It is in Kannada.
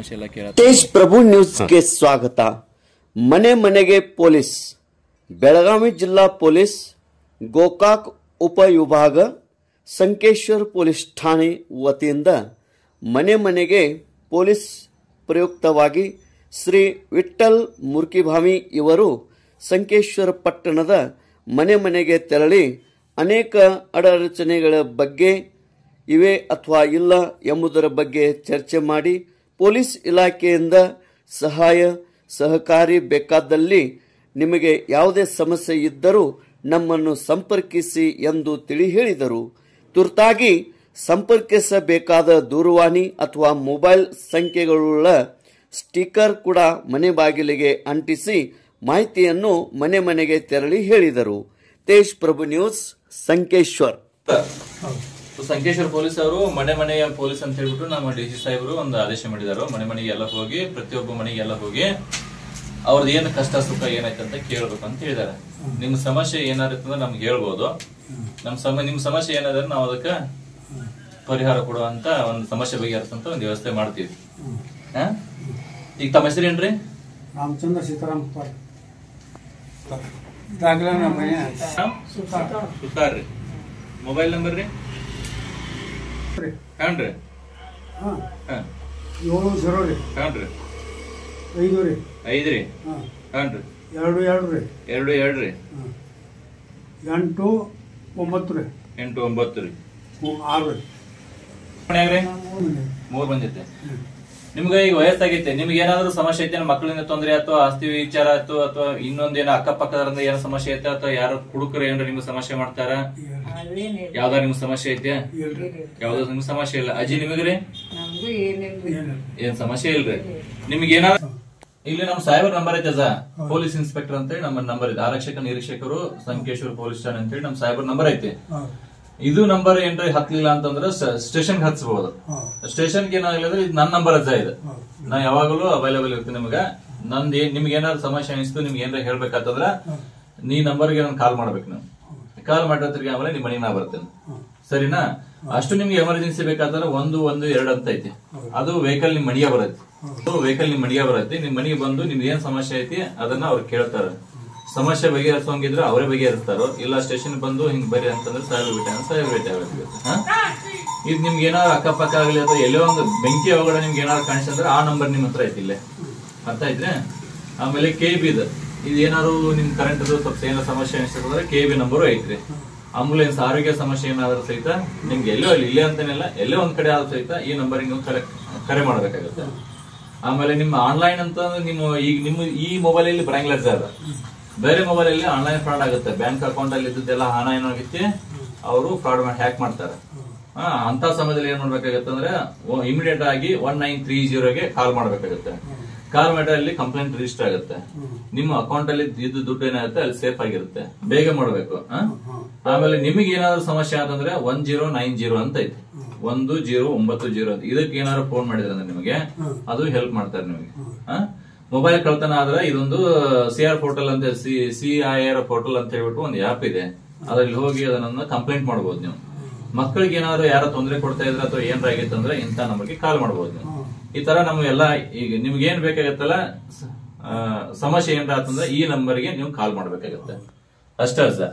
ಸಮಸ್ಯೆ ಎಲ್ಲ ಕೇಳ ತೇಜ್ ಪ್ರಭು ನ್ಯೂಸ್ಗೆ ಸ್ವಾಗತ. ಮನೆ ಮನೆಗೆ ಪೊಲೀಸ್. ಬೆಳಗಾವಿ ಜಿಲ್ಲಾ ಪೊಲೀಸ್ ಗೋಕಾಕ್ ಉಪವಿಭಾಗ ಸಂಕೇಶ್ವರ ಪೊಲೀಸ್ ಠಾಣೆ ವತಿಯಿಂದ ಮನೆ ಮನೆಗೆ ಪೊಲೀಸ್ ಪ್ರಯುಕ್ತವಾಗಿ ಶ್ರೀ ವಿಠ್ಠಲ್ ಮುರ್ಕಿಭಾವಿ ಇವರು ಸಂಕೇಶ್ವರ ಪಟ್ಟಣದ ಮನೆ ಮನೆಗೆ ತೆರಳಿ ಅನೇಕ ಅಡಚಣೆಗಳ ಬಗ್ಗೆ ಇವೆ ಅಥವಾ ಇಲ್ಲ ಎಂಬುದರ ಬಗ್ಗೆ ಚರ್ಚೆ ಮಾಡಿ ಪೊಲೀಸ್ ಇಲಾಖೆಯಿಂದ ಸಹಾಯ ಸಹಕಾರಿ ಬೇಕಾದಲ್ಲಿ ನಿಮಗೆ ಯಾವುದೇ ಸಮಸ್ಯೆ ಇದ್ದರೂ ನಮ್ಮನ್ನು ಸಂಪರ್ಕಿಸಿ ಎಂದು ತಿಳಿ ಹೇಳಿದರು. ತುರ್ತಾಗಿ ಸಂಪರ್ಕಿಸಬೇಕಾದ ದೂರವಾಣಿ ಅಥವಾ ಮೊಬೈಲ್ ಸಂಖ್ಯೆಗಳುಳ್ಳ ಸ್ಟಿಕ್ಕರ್ ಕೂಡ ಮನೆ ಬಾಗಿಲಿಗೆ ಅಂಟಿಸಿ ಮಾಹಿತಿಯನ್ನು ಮನೆ ಮನೆಗೆ ತೆರಳಿ ಹೇಳಿದರು. ತೇಜ್ ಪ್ರಭು ನ್ಯೂಸ್ ಸಂಕೇಶ್ವರ್. ಸಂಕೇಶ್ವರ ಪೊಲೀಸ್ ಅವರು ಮನೆ ಮನೆಯ ಪೊಲೀಸ್ ಅಂತ ಹೇಳ್ಬಿಟ್ಟು ನಮ್ಮ ಡಿಸಿ ಸಾಹೇಬರು ಒಂದು ಆದೇಶ ಮಾಡಿದಾರು. ಮನೆ ಮನೆಗೆ ಎಲ್ಲ ಹೋಗಿ ಪ್ರತಿಯೊಬ್ಬ ಮನೆಗೆ ಎಲ್ಲ ಹೋಗಿ ಅವ್ರದ್ದು ಏನು ಕಷ್ಟ ಸುಖ ಏನಾಯ್ತು ಅಂತ ಕೇಳ್ಬೇಕು ಅಂತ ಹೇಳಿದಾರೆ. ನಿಮ್ ಸಮಸ್ಯೆ ಏನಾಗುತ್ತೆ ನಮ್ಗೆ ಹೇಳ್ಬೋದು. ನಿಮ್ ಸಮಸ್ಯೆ ಏನಾದ್ರೆ ನಾವು ಅದಕ್ಕೆ ಪರಿಹಾರ ಕೊಡುವಂತ ಒಂದು ಸಮಸ್ಯೆ ಬಗೆಹರಿಸಂತ ಒಂದು ವ್ಯವಸ್ಥೆ ಮಾಡ್ತೀವಿ. ಈಗ ತಮ್ಮ ಹೆಸರು ಏನ್ರಿ? ರಾಮಚಂದ್ರ ಸೀತಾರಾಮ್ ಸುತಾರ್ ರೀ. ಮೊಬೈಲ್ ನಂಬರ್ ರೀ? ಹಾನ್ರಿ 70 ರೀ. ಹಾನ್ರಿ 5 ರೀ. 5 ರೀ. ಹಾನ್ರಿ 22 ರೀ. 22 ರೀ. 8 9 ರೀ. 8 9 ರೀ. 6 ರೀ. ಮನ್ಯಾಗ್ರಿ 3 ಬಂದೈತೆ. ನಿಮ್ಗೆ ಈಗ ವಯಸ್ಸಾಗೈತೆ, ನಿಮ್ಗೆ ಏನಾದ್ರು ಸಮಸ್ಯೆ ಐತೆ, ಮಕ್ಕಳಿಂದ ತೊಂದರೆ ಆಯ್ತು, ಆಸ್ತಿ ವಿಚಾರ ಆಯ್ತು, ಅಥವಾ ಇನ್ನೊಂದೇನೋ ಅಕ್ಕಪಕ್ಕದರಿಂದ ಏನೋ ಸಮಸ್ಯೆ ಐತೆ, ಅಥವಾ ಯಾರು ಕುಡುಕರು ಏನಾರ ನಿಮ್ಗೆ ಸಮಸ್ಯೆ ಮಾಡ್ತಾರ? ಯಾವ್ದಾರ ನಿಮ್ಗೆ ಸಮಸ್ಯೆ ಐತೆ? ಯಾವ್ದು ನಿಮ್ಗೆ ಸಮಸ್ಯೆ ಇಲ್ಲ. ಅಜ್ಜಿ ನಿಮಗ್ರಿ ಏನ್ ಸಮಸ್ಯೆ ಇಲ್ರಿ? ನಿಮ್ಗೆ ಏನಾದ್ರು ಇಲ್ಲಿ ನಮ್ಮ ಸಾಹೇಬರ್ ನಂಬರ್ ಐತೆ ಅದ, ಪೊಲೀಸ್ ಇನ್ಸ್ಪೆಕ್ಟರ್ ಅಂತ ಹೇಳಿ ನಮ್ಮ ನಂಬರ್ ಇದೆ. ಆರಕ್ಷಕ ನಿರೀಕ್ಷಕರು ಸಂಕೇಶ್ವರ ಪೊಲೀಸ್ ಠಾಣೆ ಅಂತ ಹೇಳಿ ನಮ್ಮ ಸಾಹೇಬರ್ ನಂಬರ್ ಐತೆ. ಇದು ನಂಬರ್ ಏನ್ರಿ ಹತ್ಲಿಲ್ಲ ಅಂತಂದ್ರೆ ಸ್ಟೇಷನ್ ಹಚ್ಬಹುದು. ಸ್ಟೇಷನ್ಗೆ ಏನಾಗಲಿದ್ರೆ ಇದು ನನ್ನ ನಂಬರ್ ಅಜ್ಜ ಇದೆ. ನಾ ಯಾವಾಗಲೂ ಅವೈಲೇಬಲ್ ಇರ್ತೀನಿ. ನಿಮ್ಗೆ ನಂದು ನಿಮ್ಗೆ ಏನಾದ್ರು ಸಮಸ್ಯೆ ಅನಿಸ್ತು, ನಿಮ್ಗೆ ಏನಾರ ಹೇಳ್ಬೇಕಂತಂದ್ರ ನೀ ನಂಬರ್ಗೆ ನಾನು ಕಾಲ್ ಮಾಡ್ಬೇಕು. ನೀವು ಕಾಲ್ ಮಾಡಿರ್ತೀರಿ, ಆಮೇಲೆ ನಿಮ್ ಮನೆಗೆ ನಾ ಬರ್ತೇನೆ. ಸರಿನಾ? ಅಷ್ಟು ನಿಮ್ಗೆ ಎಮರ್ಜೆನ್ಸಿ ಬೇಕಾದ್ರೆ 112 ಅಂತ ಐತಿ. ಅದು ವೆಹಿಕಲ್ ನಿಮ್ ಮನೆಗೆ ಬರುತ್ತೆ. ವೆಹಿಕಲ್ ನಿಮ್ ಮನೆಗೆ ಬರುತ್ತೆ. ನಿಮ್ ಮನೆಗೆ ಬಂದು ನಿಮ್ಗೆ ಏನ್ ಸಮಸ್ಯೆ ಐತಿ ಅದನ್ನ ಅವ್ರು ಕೇಳ್ತಾರೆ. ಸಮಸ್ಯೆ ಬಗೆಹರಿಸೋಂಗಿದ್ರೆ ಅವರೇ ಬಗೆಹರಿಸ್ತಾರೋ, ಇಲ್ಲ ಸ್ಟೇಷನ್ ಬಂದು ಹಿಂಗ್ ಬರಿ ಅಂತಂದ್ರೆ ಸಾಹೇಬ್ ಭೇಟಿ ಆಗುತ್ತೆ. ಇದು ನಿಮ್ಗೆ ಏನಾದ್ರು ಅಕ್ಕಪಕ್ಕ ಆಗಲಿ ಅಥವಾ ಎಲ್ಲೋ ಒಂದು ಬೆಂಕಿ ಒಳಗಡೆ ನಿಮ್ಗೆ ಏನಾದ್ರು ಕಾಣಿಸಿದ್ರೆ ಆ ನಂಬರ್ ನಿಮ್ ಹತ್ರ ಐತಿ ಇಲ್ಲೇ. ಅರ್ಥ ಐತ್ರಿ? ಆಮೇಲೆ KB ಇದು ಏನಾದ್ರು ನಿಮ್ ಕರೆಂಟ್ ಸ್ವಲ್ಪ ಏನಾದ್ರು ಸಮಸ್ಯೆ ಅನಿಸ್ತಂದ್ರೆ KB ನಂಬರು ಐತ್ರಿ. ಆಂಬುಲೆನ್ಸ್ ಆರೋಗ್ಯ ಸಮಸ್ಯೆ ಏನಾದ್ರೂ ಸಹಿತ ನಿಮ್ಗೆ ಎಲ್ಲೋ ಇಲ್ಲೇ ಅಂತಾನೆಲ್ಲ ಎಲ್ಲೋ ಒಂದ್ ಕಡೆ ಆದ್ರೂ ಸಹಿತ ಈ ನಂಬರ್ಗೆ ಕರೆ ಮಾಡ್ಬೇಕಾಗುತ್ತೆ. ಆಮೇಲೆ ನಿಮ್ಮ ಆನ್ಲೈನ್ ಅಂತ ನಿಮ್ಮ ಈ ಮೊಬೈಲ್ ಅಲ್ಲಿ ಬರಂಗಿಲ್ಲ ಸರ್. ಬೇರೆ ಮೊಬೈಲ್ ಅಲ್ಲಿ ಆನ್ಲೈನ್ ಫ್ರಾಡ್ ಆಗುತ್ತೆ. ಬ್ಯಾಂಕ್ ಅಕೌಂಟ್ ಅಲ್ಲಿ ಇದ್ದೆಲ್ಲ ಹಣ ಏನಾಗುತ್ತೆ ಅವರು ಫ್ರಾಡ್ ಹ್ಯಾಕ್ ಮಾಡ್ತಾರೆ. ಅಂತ ಸಮಯದಲ್ಲಿ ಏನ್ ಮಾಡ್ಬೇಕಾಗತ್ತೆ ಅಂದ್ರೆ ಇಮಿಡಿಯೇಟ್ ಆಗಿ 1930ಗೆ ಕಾಲ್ ಮಾಡ್ಬೇಕಾಗುತ್ತೆ. ಕಾಲ್ ಮಾಡಿದ್ರೆ ಅಲ್ಲಿ ಕಂಪ್ಲೇಂಟ್ ರಿಜಿಸ್ಟರ್ ಆಗುತ್ತೆ. ನಿಮ್ಮ ಅಕೌಂಟ್ ಅಲ್ಲಿ ಇದ್ದು ದುಡ್ಡು ಏನಾಗುತ್ತೆ ಅಲ್ಲಿ ಸೇಫ್ ಆಗಿರುತ್ತೆ. ಬೇಗ ಮಾಡ್ಬೇಕು. ಆಮೇಲೆ ನಿಮಗೆ ಏನಾದ್ರು ಸಮಸ್ಯೆ ಆದಂದ್ರೆ 1090 ಅಂತ ಐತಿ. 1090 ಅಂತ. ಇದಕ್ಕೆ ಏನಾದ್ರು ಫೋನ್ ಮಾಡಿದ್ರೆ ಅಂದ್ರೆ ನಿಮಗೆ ಅದು ಹೆಲ್ಪ್ ಮಾಡ್ತಾರೆ ನಿಮಗೆ. ಮೊಬೈಲ್ ಕಳ್ತನ ಆದ್ರೆ ಇದೊಂದು CR ಪೋರ್ಟಲ್ ಅಂತ CIR ಪೋರ್ಟಲ್ ಅಂತ ಹೇಳ್ಬಿಟ್ಟು ಒಂದು ಆಪ್ ಇದೆ. ಅದ್ರಲ್ಲಿ ಹೋಗಿ ಅದನ್ನ ಕಂಪ್ಲೇಂಟ್ ಮಾಡಬಹುದು. ನೀವು ಮಕ್ಕಳಿಗೆ ಏನಾದ್ರು ಯಾರೋ ತೊಂದರೆ ಕೊಡ್ತಾ ಇದ್ರೆ ಅಥವಾ ಏನಾರ ಆಗಿತ್ತಂದ್ರೆ ಇಂಥ ನಂಬರ್ಗೆ ಕಾಲ್ ಮಾಡಬಹುದು ನೀವು. ಈ ತರ ನಮ್ಗೆಲ್ಲ ಈಗ ನಿಮ್ಗೆ ಏನ್ ಬೇಕಾಗತ್ತಲ್ಲ ಸಮಸ್ಯೆ ಏನಾರ ಆತಂದ್ರೆ ಈ ನಂಬರ್ಗೆ ನೀವು ಕಾಲ್ ಮಾಡ್ಬೇಕಾಗತ್ತೆ. ಅಷ್ಟೇ ಸರ್.